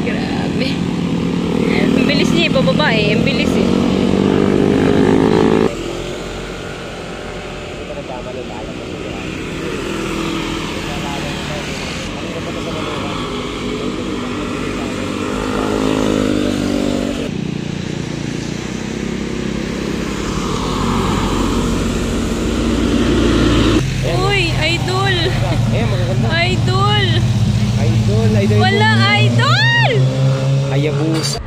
Grabe. Ang bilis niya, pababa eh. Ang bilis eh. Idol. Wala idol! Hayabusa.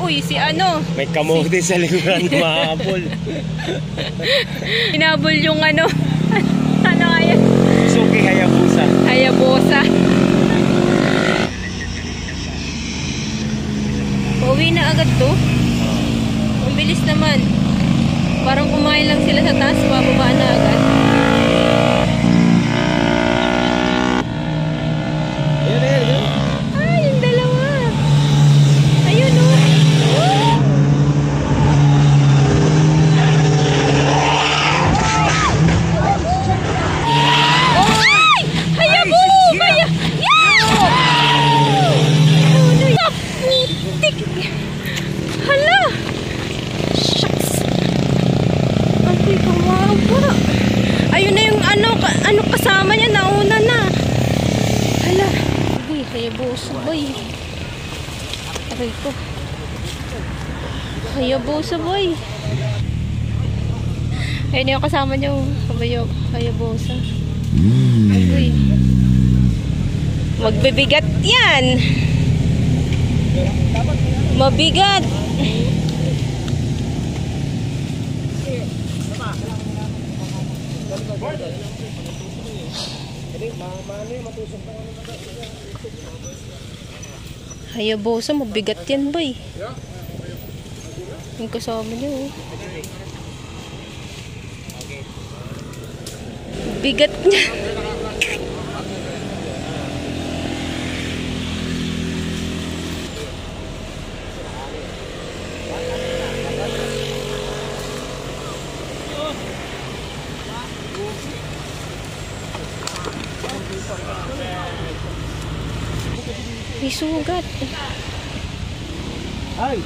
Uy, si ano? May kamote sa likuran na mahabol. Hinabol yung ano. Ano ayan? Suki Hayabusa. Hayabusa. Pauwi na agad to. Ang bilis naman. Parang kumain lang sila sa taas, bababa na agad. Ayan. Ay, yung dalawa. Ayun o. Ay! Hayabu! Hala! Shucks! Ay, kawawa. Ayun na yung ano kasama niya, nauna na. Hala. Uy, Hayabusa boy. Aray ko. Hayabusa boy. Ayun yung kasama niya, Hayabusa. Uy. Magbibigat yan. Mabigat. Hayabusa, mabigat yan boy. Yung kasama niya oh. Bigat niya. May sugat. Ay!